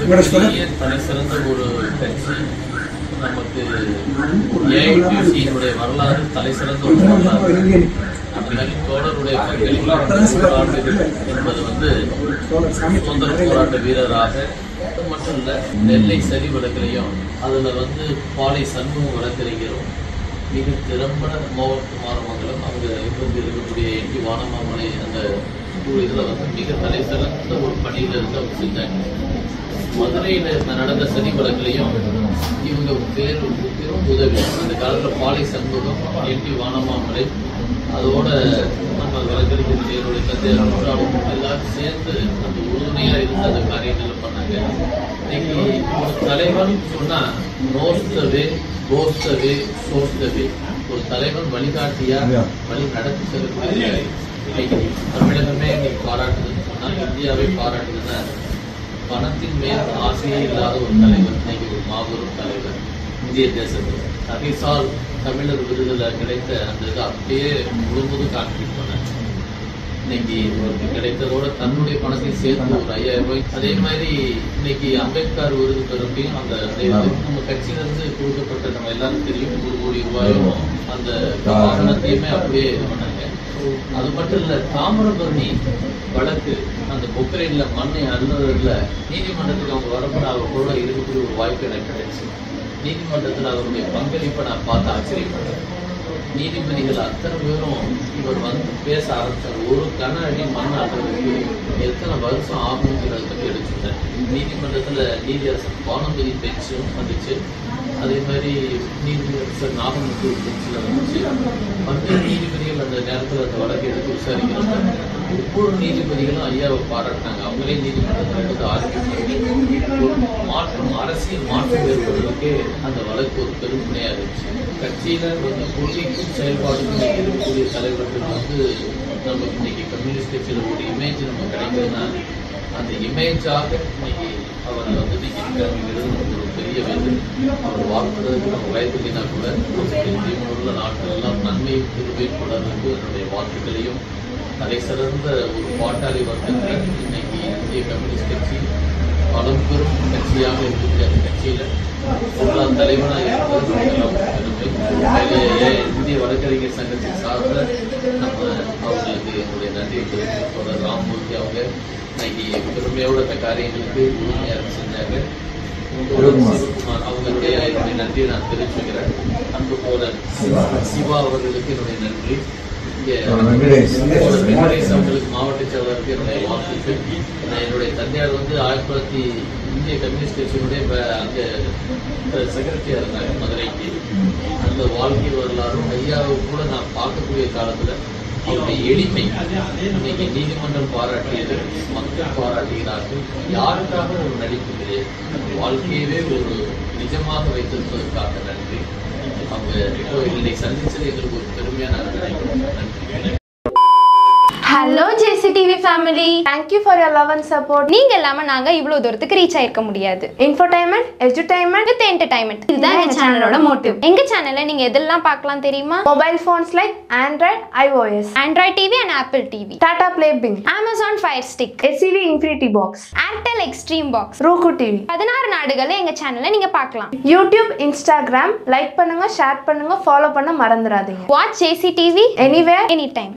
தலை சிறந்த ஒரு கட்சி நமக்கு ஏஐடியூசியினுடைய வரலாறு தலை சிறந்த ஒரு வரலாறு. அப்படி தோழருடைய பங்களிப்பு என்பது சுதந்திர போராட்ட வீரராக மட்டும் இல்ல, நெல்லை சரி வழக்கிலையும் அதுல பாலை சண்முகம் வழக்கறிஞரும் மிக திறம்பட மாவட்டமானவங்களும் அவங்க இருக்கக்கூடிய எட்டி வானமாமலை அந்த இதுல மிக தலை சிறந்த ஒரு பணியில இருந்து அவங்க செஞ்சாங்க. மதுரையில நடந்த சதி வழக்கிலையும் இவங்க பெரும் உதவி. அந்த காலத்துல பாலை சண்முகம், எட்டி வானமாமலை, அதோட நம்ம வழக்கறிஞர் தேர்வுடைய தந்தையாரும் எல்லாரும் சேர்ந்து அந்த உறுதுணையா இருந்து அந்த காரியங்கள் பண்ணாங்க. இன்னைக்கு ஒரு தலைவன் சொன்னா நோர்த்தவே கோஸ்தவே சோர்த்தவே, ஒரு தலைவன் வழிகாட்டியா வழி நடத்தி செல்லக்கூடிய இன்னைக்கு தமிழகமே இன்னைக்கு பாராட்டுதுன்னு சொன்னா, இந்தியாவே பாராட்டுதுன்னா பணத்தின் மேல் ஆசையே இல்லாத ஒரு தலைவர், இன்னைக்கு ஒரு மாபெரும் தலைவர் இந்திய தேசத்தில். அகிசால் தமிழர் விருதுல கிடைத்த அந்த இது அப்படியே முழுவதும் கான்ட்ரிபியூட் பண்ண இன்னைக்கு அவருக்கு கிடைத்ததோட தன்னுடைய பணத்தை சேர்த்து ஒரு 5000 ரூபாய். அதே மாதிரி இன்னைக்கு அம்பேத்கர் விருது பெறப்பையும் அந்த நம்ம கட்சியில இருந்து கொடுக்கப்பட்ட நம்ம எல்லாரும் தெரியும் 1 கோடி ரூபாயும் அந்த வாகனத்தையுமே அப்படியே பண்ணாங்க. அது மட்டும் இல்ல, தாமிரபரணி வழக்கு அந்த பொக்கரையில மண்ணை அள்ளுறதுல நீதிமன்றத்துக்கு அவங்க வரப்பட அவங்க கூட இருக்கக்கூடிய ஒரு வாய்ப்பு எனக்கு கிடைச்சு. நீதிமன்றத்தில் அவருடைய பங்களிப்பை நான் பார்த்து ஆச்சரியப்பட்டேன். நீதிபதிகள் அத்தனை பேரும் இவர் பேச ஆரம்பிச்சார். ஒரு கன அடி மண் ஆகிறதுக்கு எத்தனை வருஷம் ஆகுங்கிறத பற்றி எடுத்துட்டேன். நீதிமன்றத்தில் நீதியரசர் பானுமதி பெஞ்சும் வந்துச்சு. அதே மாதிரி நீதியரசர் நாகமுத்தூர் பெஞ்சில் வந்துச்சு. பல்வேறு நீதிபதிகள் அந்த நேரத்தில் அந்த வழக்கை எடுத்து விசாரிக்கிறாங்க. ஒவ்வொரு நீதிபதிகளும் ஐயாவை பாராட்டினாங்க. அவங்களே நீதிமன்றத்தில் எடுத்து ஆரம்பிச்சாங்க. மாற்றம், அரசியல் மாற்றம் ஏற்படுவதற்கே அந்த வழக்கு ஒரு பெருமுனையாக இருந்துச்சு. கட்சியில கொள்கைக்கும் செயல்பாடுக்கும் இருக்கக்கூடிய தலைவர்கள் நமக்கு இன்னைக்கு கம்யூனிஸ்ட் கட்சியில ஒரு இமேஜ் நம்ம கிடைக்குதுன்னா அந்த இமேஜாக இன்னைக்கு அவர் இன்னைக்கு ஒரு பெரிய வேலை. அவர் வாழ்த்துறதுக்கு நம்ம வயதுனா கூட ஜீவனுள்ள நாட்கள் எல்லாம் நன்மையும் திருவையும் தொடர்ந்து என்னுடைய வாழ்த்துக்களையும் தலை சிறந்த ஒரு பாட்டாளி வர்க்கங்கள் இன்னைக்கு இந்திய கம்யூனிஸ்ட் கட்சி பலம்பெரும் கட்சியாக இருக்கக்கூடிய அந்த கட்சியில பொருளாதார தலைவனாக இந்திய வழக்கறிஞர் சங்கத்தின் சார்பில் நம்ம அவங்களுக்கு என்னுடைய நன்றியை தெரிவித்து ராமமூர்த்தி அவங்க இன்னைக்கு பெருமையோட இந்த காரியங்களுக்கு உறுதியாக செஞ்சாங்க. அவங்களுடைய என்னுடைய நன்றியை நான் தெரிவிச்சுக்கிறேன். அன்பு போல சிவா அவர்களுக்கு என்னுடைய நன்றி. வெங்கடேஷ் அவங்களுக்கு மாவட்ட செயலாளருக்கு என்னுடைய வாழ்த்துக்கள். என்னுடைய தந்தையார் இந்திய கம்யூனிஸ்ட் கட்சியினுடைய அங்க செக்ரட்டரியா இருந்தாங்க மதுரைக்கு. அந்த வாழ்க்கை வரலாறும் ஐயாவுக்கு கூட நான் பார்க்கக்கூடிய காலத்துல அவருடைய எளிமை இன்னைக்கு நீதிமன்றம் பாராட்டியது, மக்கள் பாராட்டுகிறார்கள். யாருக்காக ஒரு நடிப்பு கிடையாது, வாழ்க்கையவே ஒரு நிஜமாக வைத்திருப்பதற்காக நன்றி. அவங்க இப்போ இன்னைக்கு சந்திச்சது எங்களுக்கு ஒரு பெருமையான நன்றி. Hello JCTV family, thank you for your love and support. நீங்க இல்லாம நாங்க இவ்வளவு தூரத்துக்கு ரீச் ஆயிருக்க முடியாது. Infotainment, edutainment with entertainment. இதுதான் எங்க சேனலோட மோட்டிவ். எங்க சேனல்ல நீங்க எதெல்லாம் பார்க்கலாம் தெரியுமா? Mobile phones like Android, iOS, Android TV and Apple TV, Tata Play Bing, Amazon Fire Stick, SCV Infinity Box, Airtel Extreme Box, Roku TV. 16 நாடுகள்ல எங்க சேனல்ல நீங்க பார்க்கலாம். YouTube, Instagram, லைக் பண்ணுங்க, ஷேர் பண்ணுங்க, ஃபாலோ பண்ண மறந்துடாதீங்க. Watch JCTV anywhere, anytime.